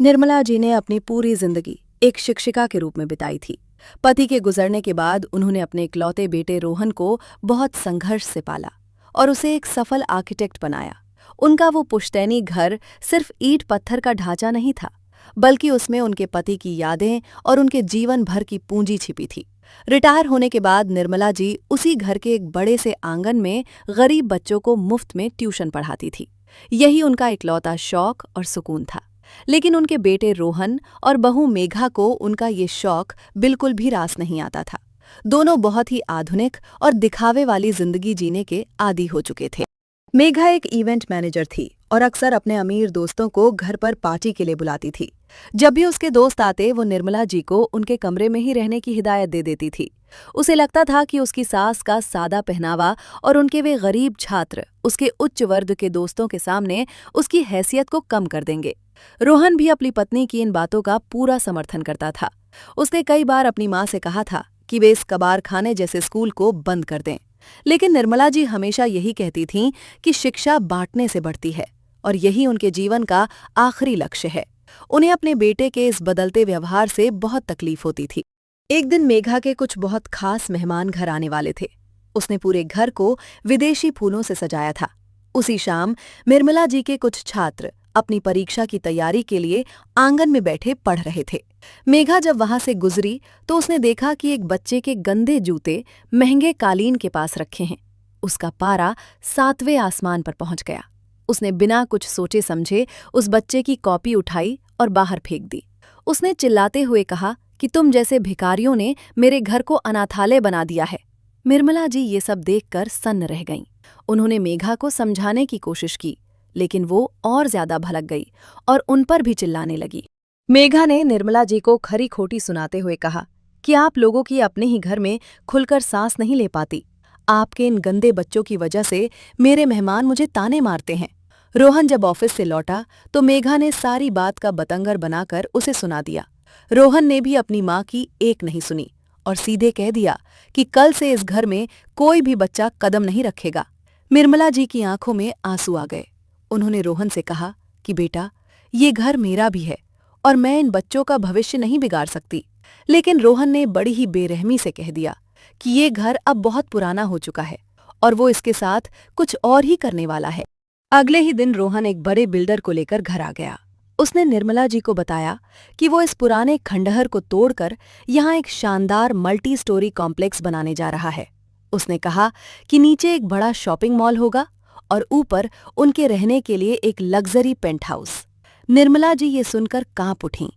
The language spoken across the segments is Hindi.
निर्मला जी ने अपनी पूरी जिंदगी एक शिक्षिका के रूप में बिताई थी। पति के गुजरने के बाद उन्होंने अपने इकलौते बेटे रोहन को बहुत संघर्ष से पाला और उसे एक सफल आर्किटेक्ट बनाया। उनका वो पुश्तैनी घर सिर्फ ईंट पत्थर का ढांचा नहीं था, बल्कि उसमें उनके पति की यादें और उनके जीवन भर की पूंजी छिपी थी। रिटायर होने के बाद निर्मला जी उसी घर के एक बड़े से आंगन में गरीब बच्चों को मुफ्त में ट्यूशन पढ़ाती थी। यही उनका इकलौता शौक और सुकून था। लेकिन उनके बेटे रोहन और बहू मेघा को उनका ये शौक बिल्कुल भी रास नहीं आता था। दोनों बहुत ही आधुनिक और दिखावे वाली जिंदगी जीने के आदी हो चुके थे। मेघा एक इवेंट मैनेजर थी और अक्सर अपने अमीर दोस्तों को घर पर पार्टी के लिए बुलाती थी। जब भी उसके दोस्त आते वो निर्मला जी को उनके कमरे में ही रहने की हिदायत दे देती थी। उसे लगता था कि उसकी सास का सादा पहनावा और उनके वे गरीब छात्र उसके उच्च वर्ग के दोस्तों के सामने उसकी हैसियत को कम कर देंगे। रोहन भी अपनी पत्नी की इन बातों का पूरा समर्थन करता था। उसने कई बार अपनी माँ से कहा था कि वे इस कबार खाने जैसे स्कूल को बंद कर दें, लेकिन निर्मला जी हमेशा यही कहती थीं कि शिक्षा बांटने से बढ़ती है और यही उनके जीवन का आखिरी लक्ष्य है। उन्हें अपने बेटे के इस बदलते व्यवहार से बहुत तकलीफ होती थी। एक दिन मेघा के कुछ बहुत खास मेहमान घर आने वाले थे। उसने पूरे घर को विदेशी फूलों से सजाया था। उसी शाम निर्मला जी के कुछ छात्र अपनी परीक्षा की तैयारी के लिए आंगन में बैठे पढ़ रहे थे। मेघा जब वहां से गुजरी तो उसने देखा कि एक बच्चे के गंदे जूते महंगे कालीन के पास रखे हैं। उसका पारा 7वें आसमान पर पहुंच गया। उसने बिना कुछ सोचे समझे उस बच्चे की कॉपी उठाई और बाहर फेंक दी। उसने चिल्लाते हुए कहा कि तुम जैसे भिखारियों ने मेरे घर को अनाथालय बना दिया है। निर्मला जी ये सब देखकर सन्न रह गईं। उन्होंने मेघा को समझाने की कोशिश की, लेकिन वो और ज्यादा भड़क गई और उन पर भी चिल्लाने लगी। मेघा ने निर्मला जी को खरी खोटी सुनाते हुए कहा कि आप लोगों की अपने ही घर में खुलकर सांस नहीं ले पाती। आपके इन गंदे बच्चों की वजह से मेरे मेहमान मुझे ताने मारते हैं। रोहन जब ऑफिस से लौटा तो मेघा ने सारी बात का बतंगर बनाकर उसे सुना दिया। रोहन ने भी अपनी माँ की एक नहीं सुनी और सीधे कह दिया कि कल से इस घर में कोई भी बच्चा कदम नहीं रखेगा। निर्मला जी की आंखों में आंसू आ गए। उन्होंने रोहन से कहा कि बेटा, ये घर मेरा भी है और मैं इन बच्चों का भविष्य नहीं बिगाड़ सकती। लेकिन रोहन ने बड़ी ही बेरहमी से कह दिया कि ये घर अब बहुत पुराना हो चुका है और वो इसके साथ कुछ और ही करने वाला है। अगले ही दिन रोहन एक बड़े बिल्डर को लेकर घर आ गया। उसने निर्मला जी को बताया कि वो इस पुराने खंडहर को तोड़कर यहाँ एक शानदार मल्टी स्टोरी कॉम्प्लेक्स बनाने जा रहा है। उसने कहा कि नीचे एक बड़ा शॉपिंग मॉल होगा और ऊपर उनके रहने के लिए एक luxury paint house. Nirmala ji ये सुनकर कांप उठीं।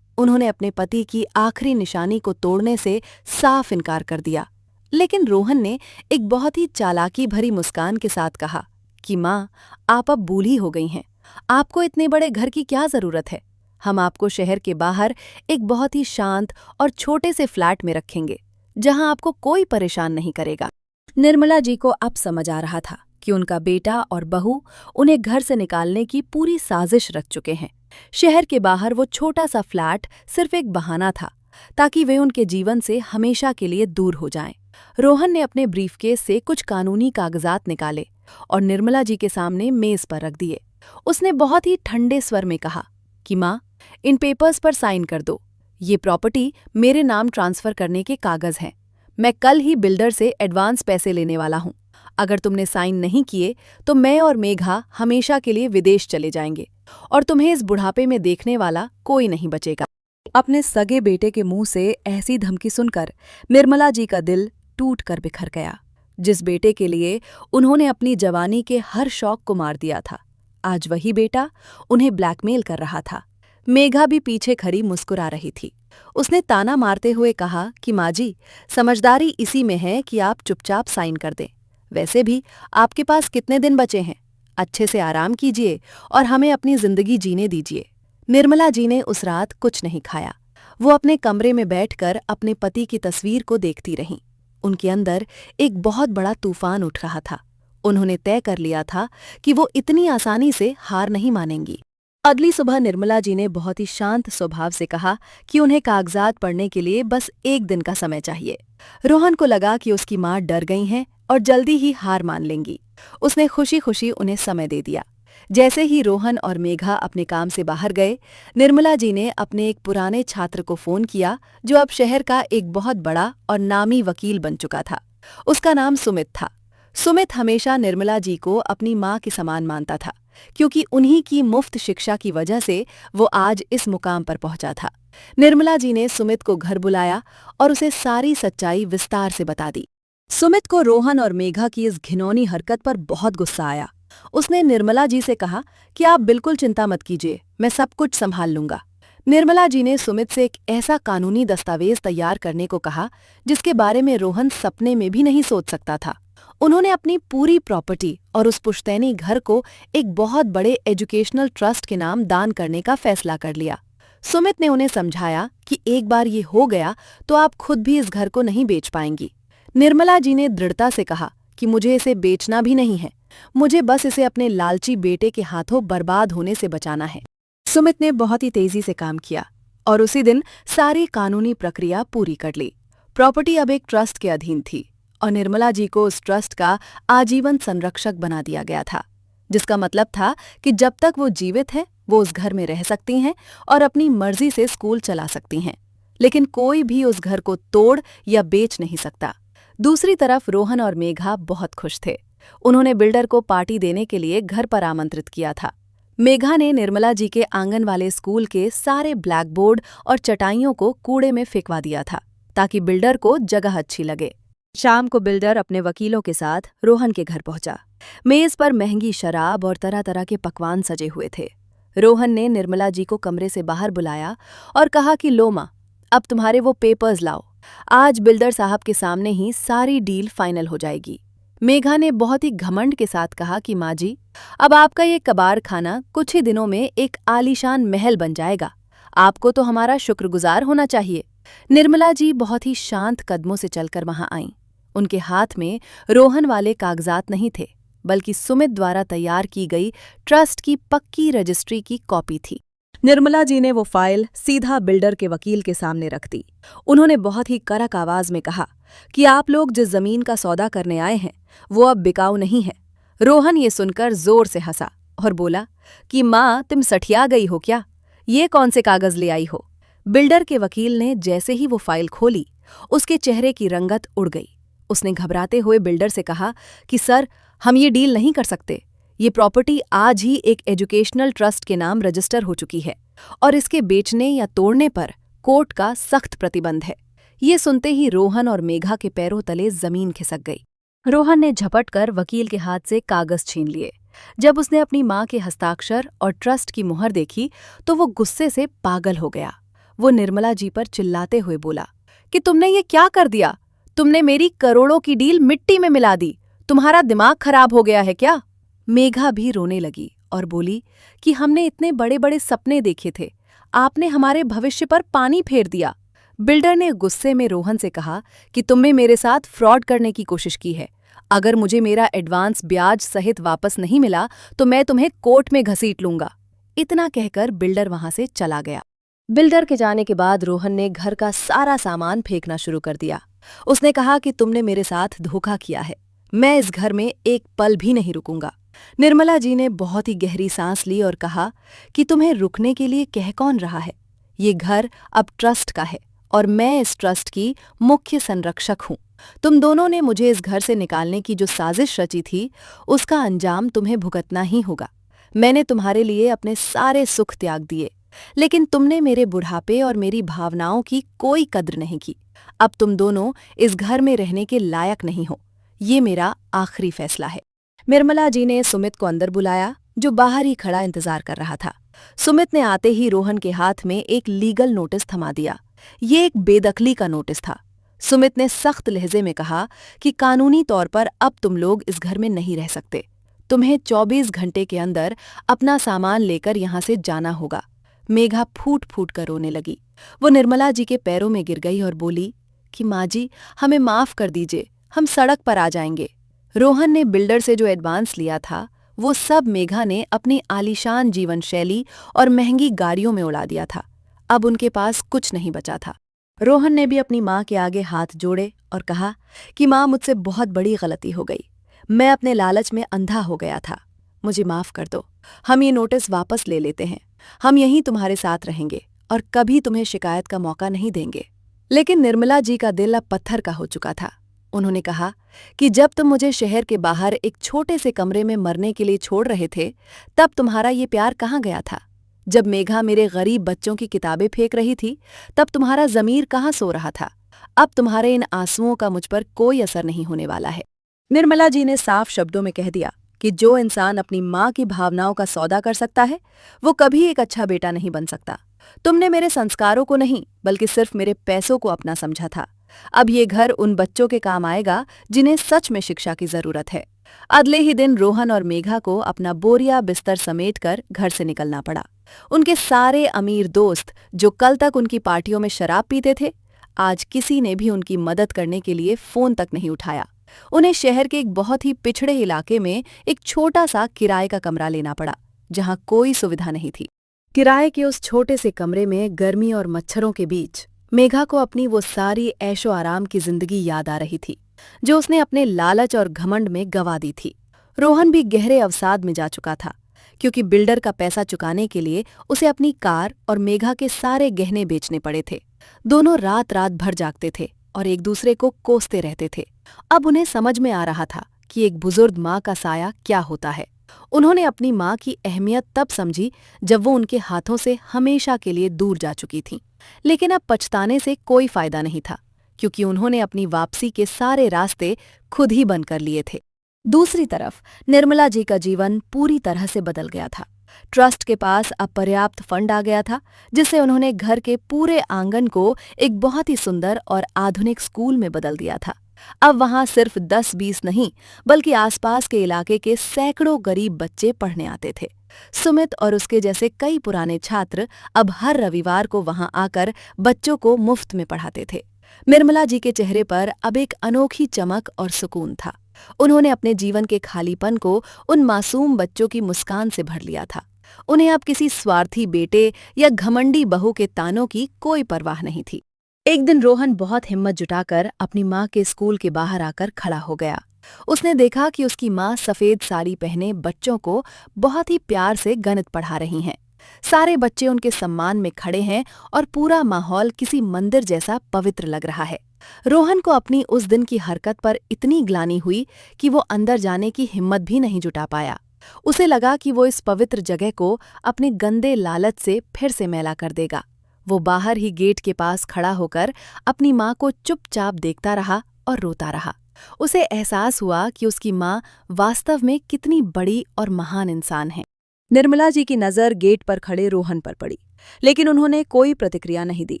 उन्होंने अपने पति की आखिरी निशानी को तोड़ने से साफ इनकार कर दिया। लेकिन रोहन ने एक बहुत ही चालाकी भरी मुस्कान के साथ कहा कि माँ, आप अब बूढ़ी हो गई हैं। आपको इतने बड़े घर की क्या जरूरत है? हम आपको शहर के बाहर एक बहुत ही शांत और छोटे से फ्लैट में रखेंगे, जहां आपको कोई परेशान नहीं करेगा। निर्मला जी को अब समझ आ रहा था कि उनका बेटा और बहू उन्हें घर से निकालने की पूरी साजिश रच चुके हैं। शहर के बाहर वो छोटा सा फ्लैट सिर्फ एक बहाना था ताकि वे उनके जीवन से हमेशा के लिए दूर हो जाएं। रोहन ने अपने ब्रीफकेस से कुछ कानूनी कागजात निकाले और निर्मला जी के सामने मेज पर रख दिए। उसने बहुत ही ठंडे स्वर में कहा कि माँ, इन पेपर्स पर साइन कर दो। ये प्रॉपर्टी मेरे नाम ट्रांसफर करने के कागज हैं। मैं कल ही बिल्डर से एडवांस पैसे लेने वाला हूँ। अगर तुमने साइन नहीं किए तो मैं और मेघा हमेशा के लिए विदेश चले जाएंगे और तुम्हें इस बुढ़ापे में देखने वाला कोई नहीं बचेगा। अपने सगे बेटे के मुंह से ऐसी धमकी सुनकर निर्मला जी का दिल टूट कर बिखर गया। जिस बेटे के लिए उन्होंने अपनी जवानी के हर शौक को मार दिया था, आज वही बेटा उन्हें ब्लैकमेल कर रहा था। मेघा भी पीछे खड़ी मुस्कुरा रही थी। उसने ताना मारते हुए कहा कि माँ जी, समझदारी इसी में है कि आप चुपचाप साइन कर दें। वैसे भी आपके पास कितने दिन बचे हैं? अच्छे से आराम कीजिए और हमें अपनी जिंदगी जीने दीजिए। निर्मला जी ने उस रात कुछ नहीं खाया। वो अपने कमरे में बैठकर अपने पति की तस्वीर को देखती रहीं। उनके अंदर एक बहुत बड़ा तूफान उठ रहा था। उन्होंने तय कर लिया था कि वो इतनी आसानी से हार नहीं मानेंगी। अगली सुबह निर्मला जी ने बहुत ही शांत स्वभाव से कहा कि उन्हें कागजात पढ़ने के लिए बस एक दिन का समय चाहिए। रोहन को लगा कि उसकी माँ डर गई हैं और जल्दी ही हार मान लेंगी। उसने खुशी खुशी उन्हें समय दे दिया। जैसे ही रोहन और मेघा अपने काम से बाहर गए, निर्मला जी ने अपने एक पुराने छात्र को फोन किया जो अब शहर का एक बहुत बड़ा और नामी वकील बन चुका था। उसका नाम सुमित था। सुमित हमेशा निर्मला जी को अपनी माँ के समान मानता था, क्योंकि उन्हीं की मुफ्त शिक्षा की वजह से वो आज इस मुकाम पर पहुंचा था। निर्मला जी ने सुमित को घर बुलाया और उसे सारी सच्चाई विस्तार से बता दी। सुमित को रोहन और मेघा की इस घिनौनी हरकत पर बहुत गुस्सा आया। उसने निर्मला जी से कहा कि आप बिल्कुल चिंता मत कीजिए, मैं सब कुछ संभाल लूंगा। निर्मला जी ने सुमित से एक ऐसा कानूनी दस्तावेज तैयार करने को कहा जिसके बारे में रोहन सपने में भी नहीं सोच सकता था। उन्होंने अपनी पूरी प्रॉपर्टी और उस पुश्तैनी घर को एक बहुत बड़े एजुकेशनल ट्रस्ट के नाम दान करने का फैसला कर लिया। सुमित ने उन्हें समझाया कि एक बार ये हो गया तो आप खुद भी इस घर को नहीं बेच पाएंगी। निर्मला जी ने दृढ़ता से कहा कि मुझे इसे बेचना भी नहीं है, मुझे बस इसे अपने लालची बेटे के हाथों बर्बाद होने से बचाना है। सुमित ने बहुत ही तेजी से काम किया और उसी दिन सारी कानूनी प्रक्रिया पूरी कर ली। प्रॉपर्टी अब एक ट्रस्ट के अधीन थी और निर्मला जी को उस ट्रस्ट का आजीवन संरक्षक बना दिया गया था, जिसका मतलब था कि जब तक वो जीवित हैं, वो उस घर में रह सकती हैं और अपनी मर्जी से स्कूल चला सकती हैं, लेकिन कोई भी उस घर को तोड़ या बेच नहीं सकता। दूसरी तरफ रोहन और मेघा बहुत खुश थे। उन्होंने बिल्डर को पार्टी देने के लिए घर पर आमंत्रित किया था। मेघा ने निर्मला जी के आंगन वाले स्कूल के सारे ब्लैक बोर्ड और चटाइयों को कूड़े में फेंकवा दिया था ताकि बिल्डर को जगह अच्छी लगे। शाम को बिल्डर अपने वकीलों के साथ रोहन के घर पहुंचा। मेज पर महंगी शराब और तरह तरह के पकवान सजे हुए थे। रोहन ने निर्मला जी को कमरे से बाहर बुलाया और कहा कि लो माँ, अब तुम्हारे वो पेपर्स लाओ, आज बिल्डर साहब के सामने ही सारी डील फाइनल हो जाएगी। मेघा ने बहुत ही घमंड के साथ कहा कि माँ जी, अब आपका ये कबाड़ खाना कुछ ही दिनों में एक आलीशान महल बन जाएगा, आपको तो हमारा शुक्रगुजार होना चाहिए। निर्मला जी बहुत ही शांत कदमों से चलकर वहां आईं। उनके हाथ में रोहन वाले कागजात नहीं थे, बल्कि सुमित द्वारा तैयार की गई ट्रस्ट की पक्की रजिस्ट्री की कॉपी थी। निर्मला जी ने वो फाइल सीधा बिल्डर के वकील के सामने रख दी। उन्होंने बहुत ही कड़क आवाज में कहा कि आप लोग जिस जमीन का सौदा करने आए हैं वो अब बिकाऊ नहीं है। रोहन ये सुनकर जोर से हंसा और बोला कि माँ, तुम सठिया गई हो क्या? ये कौन से कागज ले आई हो? बिल्डर के वकील ने जैसे ही वो फाइल खोली, उसके चेहरे की रंगत उड़ गई। उसने घबराते हुए बिल्डर से कहा कि सर, हम ये डील नहीं कर सकते। ये प्रॉपर्टी आज ही एक एजुकेशनल ट्रस्ट के नाम रजिस्टर हो चुकी है और इसके बेचने या तोड़ने पर कोर्ट का सख्त प्रतिबंध है। ये सुनते ही रोहन और मेघा के पैरों तले जमीन खिसक गई। रोहन ने झपटकर वकील के हाथ से कागज छीन लिए। जब उसने अपनी माँ के हस्ताक्षर और ट्रस्ट की मुहर देखी तो वो गुस्से से पागल हो गया। वो निर्मला जी पर चिल्लाते हुए बोला कि तुमने ये क्या कर दिया? तुमने मेरी करोड़ों की डील मिट्टी में मिला दी। तुम्हारा दिमाग खराब हो गया है क्या? मेघा भी रोने लगी और बोली कि हमने इतने बड़े बड़े सपने देखे थे, आपने हमारे भविष्य पर पानी फेर दिया। बिल्डर ने गुस्से में रोहन से कहा कि तुमने मेरे साथ फ्रॉड करने की कोशिश की है। अगर मुझे मेरा एडवांस ब्याज सहित वापस नहीं मिला तो मैं तुम्हें कोर्ट में घसीट लूंगा। इतना कहकर बिल्डर वहां से चला गया। बिल्डर के जाने के बाद रोहन ने घर का सारा सामान फेंकना शुरू कर दिया। उसने कहा कि तुमने मेरे साथ धोखा किया है, मैं इस घर में एक पल भी नहीं रुकूंगा। निर्मला जी ने बहुत ही गहरी सांस ली और कहा कि तुम्हें रुकने के लिए कह कौन रहा है? ये घर अब ट्रस्ट का है और मैं इस ट्रस्ट की मुख्य संरक्षक हूँ। तुम दोनों ने मुझे इस घर से निकालने की जो साजिश रची थी, उसका अंजाम तुम्हें भुगतना ही होगा। मैंने तुम्हारे लिए अपने सारे सुख त्याग दिए, लेकिन तुमने मेरे बुढ़ापे और मेरी भावनाओं की कोई कद्र नहीं की। अब तुम दोनों इस घर में रहने के लायक नहीं हो। ये मेरा आखिरी फैसला है। निर्मला जी ने सुमित को अंदर बुलाया, जो बाहर ही खड़ा इंतजार कर रहा था। सुमित ने आते ही रोहन के हाथ में एक लीगल नोटिस थमा दिया। ये एक बेदखली का नोटिस था। सुमित ने सख्त लहजे में कहा कि कानूनी तौर पर अब तुम लोग इस घर में नहीं रह सकते। तुम्हें 24 घंटे के अंदर अपना सामान लेकर यहाँ से जाना होगा। मेघा फूट फूट कर रोने लगी। वो निर्मला जी के पैरों में गिर गई और बोली कि माँ जी, हमें माफ कर दीजिए, हम सड़क पर आ जाएंगे। रोहन ने बिल्डर से जो एडवांस लिया था, वो सब मेघा ने अपनी आलीशान जीवन शैली और महंगी गाड़ियों में उड़ा दिया था। अब उनके पास कुछ नहीं बचा था। रोहन ने भी अपनी माँ के आगे हाथ जोड़े और कहा कि माँ, मुझसे बहुत बड़ी गलती हो गई। मैं अपने लालच में अंधा हो गया था। मुझे माफ कर दो। हम ये नोटिस वापस ले लेते हैं। हम यहीं तुम्हारे साथ रहेंगे और कभी तुम्हें शिकायत का मौका नहीं देंगे। लेकिन निर्मला जी का दिल अब पत्थर का हो चुका था। उन्होंने कहा कि जब तुम मुझे शहर के बाहर एक छोटे से कमरे में मरने के लिए छोड़ रहे थे, तब तुम्हारा ये प्यार कहाँ गया था? जब मेघा मेरे गरीब बच्चों की किताबें फेंक रही थी, तब तुम्हारा ज़मीर कहाँ सो रहा था? अब तुम्हारे इन आंसुओं का मुझ पर कोई असर नहीं होने वाला है। निर्मला जी ने साफ शब्दों में कह दिया कि जो इंसान अपनी माँ की भावनाओं का सौदा कर सकता है, वो कभी एक अच्छा बेटा नहीं बन सकता। तुमने मेरे संस्कारों को नहीं, बल्कि सिर्फ मेरे पैसों को अपना समझा था। अब ये घर उन बच्चों के काम आएगा जिन्हें सच में शिक्षा की जरूरत है। अगले ही दिन रोहन और मेघा को अपना बोरिया बिस्तर समेटकर घर से निकलना पड़ा। उनके सारे अमीर दोस्त, जो कल तक उनकी पार्टियों में शराब पीते थे, आज किसी ने भी उनकी मदद करने के लिए फोन तक नहीं उठाया। उन्हें शहर के एक बहुत ही पिछड़े इलाके में एक छोटा सा किराए का कमरा लेना पड़ा, जहां कोई सुविधा नहीं थी। किराए के उस छोटे से कमरे में गर्मी और मच्छरों के बीच मेघा को अपनी वो सारी ऐशो आराम की जिंदगी याद आ रही थी, जो उसने अपने लालच और घमंड में गंवा दी थी। रोहन भी गहरे अवसाद में जा चुका था, क्योंकि बिल्डर का पैसा चुकाने के लिए उसे अपनी कार और मेघा के सारे गहने बेचने पड़े थे। दोनों रात रात भर जागते थे और एक दूसरे को कोसते रहते थे। अब उन्हें समझ में आ रहा था कि एक बुजुर्ग माँ का साया क्या होता है। उन्होंने अपनी माँ की अहमियत तब समझी जब वो उनके हाथों से हमेशा के लिए दूर जा चुकी थीं। लेकिन अब पछताने से कोई फायदा नहीं था, क्योंकि उन्होंने अपनी वापसी के सारे रास्ते खुद ही बंद कर लिए थे। दूसरी तरफ निर्मला जी का जीवन पूरी तरह से बदल गया था। ट्रस्ट के पास अब पर्याप्त फंड आ गया था, जिससे उन्होंने घर के पूरे आंगन को एक बहुत ही सुंदर और आधुनिक स्कूल में बदल दिया था। अब वहां सिर्फ 10-20 नहीं, बल्कि आसपास के इलाके के सैकड़ों गरीब बच्चे पढ़ने आते थे। सुमित और उसके जैसे कई पुराने छात्र अब हर रविवार को वहां आकर बच्चों को मुफ्त में पढ़ाते थे। निर्मला जी के चेहरे पर अब एक अनोखी चमक और सुकून था। उन्होंने अपने जीवन के खालीपन को उन मासूम बच्चों की मुस्कान से भर लिया था। उन्हें अब किसी स्वार्थी बेटे या घमंडी बहू के तानों की कोई परवाह नहीं थी। एक दिन रोहन बहुत हिम्मत जुटाकर अपनी माँ के स्कूल के बाहर आकर खड़ा हो गया। उसने देखा कि उसकी माँ सफेद साड़ी पहने बच्चों को बहुत ही प्यार से गणित पढ़ा रही हैं। सारे बच्चे उनके सम्मान में खड़े हैं और पूरा माहौल किसी मंदिर जैसा पवित्र लग रहा है। रोहन को अपनी उस दिन की हरकत पर इतनी ग्लानि हुई कि वो अंदर जाने की हिम्मत भी नहीं जुटा पाया। उसे लगा कि वो इस पवित्र जगह को अपने गंदे लालच से फिर से मैला कर देगा। वो बाहर ही गेट के पास खड़ा होकर अपनी माँ को चुपचाप देखता रहा और रोता रहा। उसे एहसास हुआ कि उसकी माँ वास्तव में कितनी बड़ी और महान इंसान है। निर्मला जी की नज़र गेट पर खड़े रोहन पर पड़ी, लेकिन उन्होंने कोई प्रतिक्रिया नहीं दी।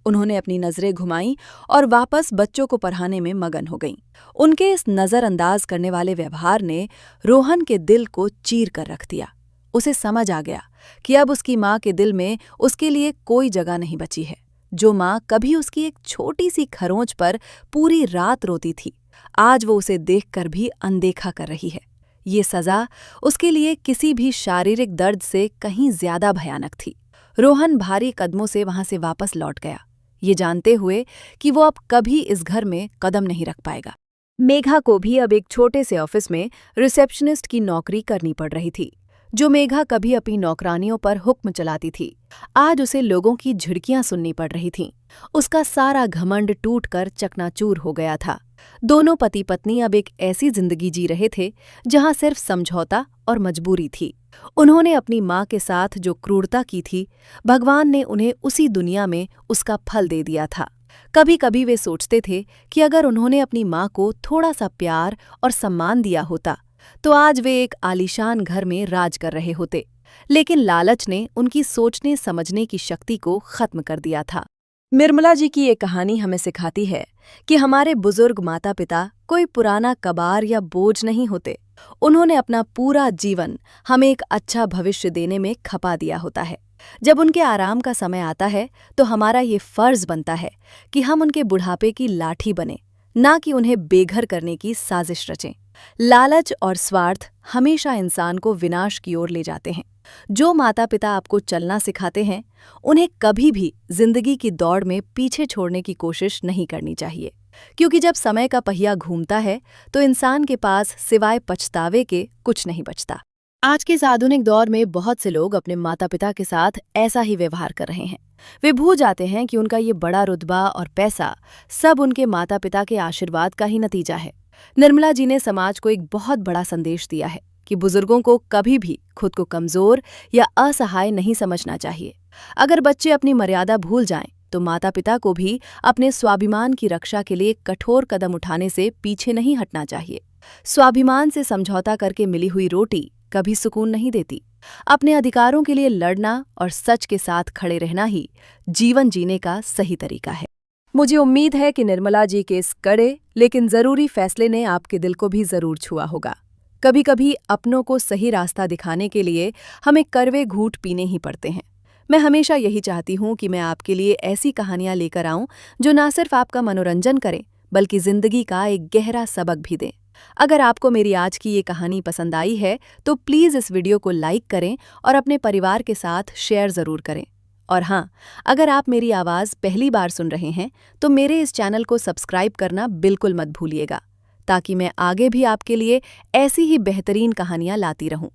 उन्होंने अपनी नज़रें घुमाईं और वापस बच्चों को पढ़ाने में मगन हो गईं। उनके इस नज़रअंदाज करने वाले व्यवहार ने रोहन के दिल को चीर कर रख दिया। उसे समझ आ गया कि अब उसकी माँ के दिल में उसके लिए कोई जगह नहीं बची है। जो माँ कभी उसकी एक छोटी सी खरोंच पर पूरी रात रोती थी, आज वो उसे देखकर भी अनदेखा कर रही है। ये सजा उसके लिए किसी भी शारीरिक दर्द से कहीं ज्यादा भयानक थी। रोहन भारी कदमों से वहां से वापस लौट गया, ये जानते हुए कि वो अब कभी इस घर में कदम नहीं रख पाएगा। मेघा को भी अब एक छोटे से ऑफिस में रिसेप्शनिस्ट की नौकरी करनी पड़ रही थी। जो मेघा कभी अपनी नौकरानियों पर हुक्म चलाती थी, आज उसे लोगों की झिड़कियां सुननी पड़ रही थीं। उसका सारा घमंड टूटकर चकनाचूर हो गया था। दोनों पति पत्नी अब एक ऐसी जिंदगी जी रहे थे जहां सिर्फ समझौता और मजबूरी थी। उन्होंने अपनी माँ के साथ जो क्रूरता की थी, भगवान ने उन्हें उसी दुनिया में उसका फल दे दिया था। कभी कभी वे सोचते थे कि अगर उन्होंने अपनी माँ को थोड़ा सा प्यार और सम्मान दिया होता, तो आज वे एक आलीशान घर में राज कर रहे होते। लेकिन लालच ने उनकी सोचने समझने की शक्ति को खत्म कर दिया था। निर्मला जी की ये कहानी हमें सिखाती है कि हमारे बुजुर्ग माता पिता कोई पुराना कबार या बोझ नहीं होते। उन्होंने अपना पूरा जीवन हमें एक अच्छा भविष्य देने में खपा दिया होता है। जब उनके आराम का समय आता है, तो हमारा ये फर्ज बनता है कि हम उनके बुढ़ापे की लाठी बने, ना कि उन्हें बेघर करने की साजिश रचें। लालच और स्वार्थ हमेशा इंसान को विनाश की ओर ले जाते हैं। जो माता पिता आपको चलना सिखाते हैं, उन्हें कभी भी जिंदगी की दौड़ में पीछे छोड़ने की कोशिश नहीं करनी चाहिए, क्योंकि जब समय का पहिया घूमता है तो इंसान के पास सिवाय पछतावे के कुछ नहीं बचता। आज के इस आधुनिक दौर में बहुत से लोग अपने माता पिता के साथ ऐसा ही व्यवहार कर रहे हैं। वे भूल जाते हैं कि उनका ये बड़ा रुतबा और पैसा सब उनके माता पिता के आशीर्वाद का ही नतीजा है। निर्मला जी ने समाज को एक बहुत बड़ा संदेश दिया है कि बुजुर्गों को कभी भी खुद को कमजोर या असहाय नहीं समझना चाहिए। अगर बच्चे अपनी मर्यादा भूल जाएं, तो माता पिता को भी अपने स्वाभिमान की रक्षा के लिए कठोर कदम उठाने से पीछे नहीं हटना चाहिए। स्वाभिमान से समझौता करके मिली हुई रोटी कभी सुकून नहीं देती। अपने अधिकारों के लिए लड़ना और सच के साथ खड़े रहना ही जीवन जीने का सही तरीका है। मुझे उम्मीद है कि निर्मला जी के इस कड़े लेकिन जरूरी फैसले ने आपके दिल को भी जरूर छुआ होगा। कभी कभी अपनों को सही रास्ता दिखाने के लिए हमें कड़वे घूंट पीने ही पड़ते हैं। मैं हमेशा यही चाहती हूँ कि मैं आपके लिए ऐसी कहानियां लेकर आऊं जो न सिर्फ आपका मनोरंजन करें बल्कि जिंदगी का एक गहरा सबक भी दें। अगर आपको मेरी आज की ये कहानी पसंद आई है तो प्लीज़ इस वीडियो को लाइक करें और अपने परिवार के साथ शेयर ज़रूर करें। और हाँ, अगर आप मेरी आवाज़ पहली बार सुन रहे हैं तो मेरे इस चैनल को सब्सक्राइब करना बिल्कुल मत भूलिएगा, ताकि मैं आगे भी आपके लिए ऐसी ही बेहतरीन कहानियाँ लाती रहूं।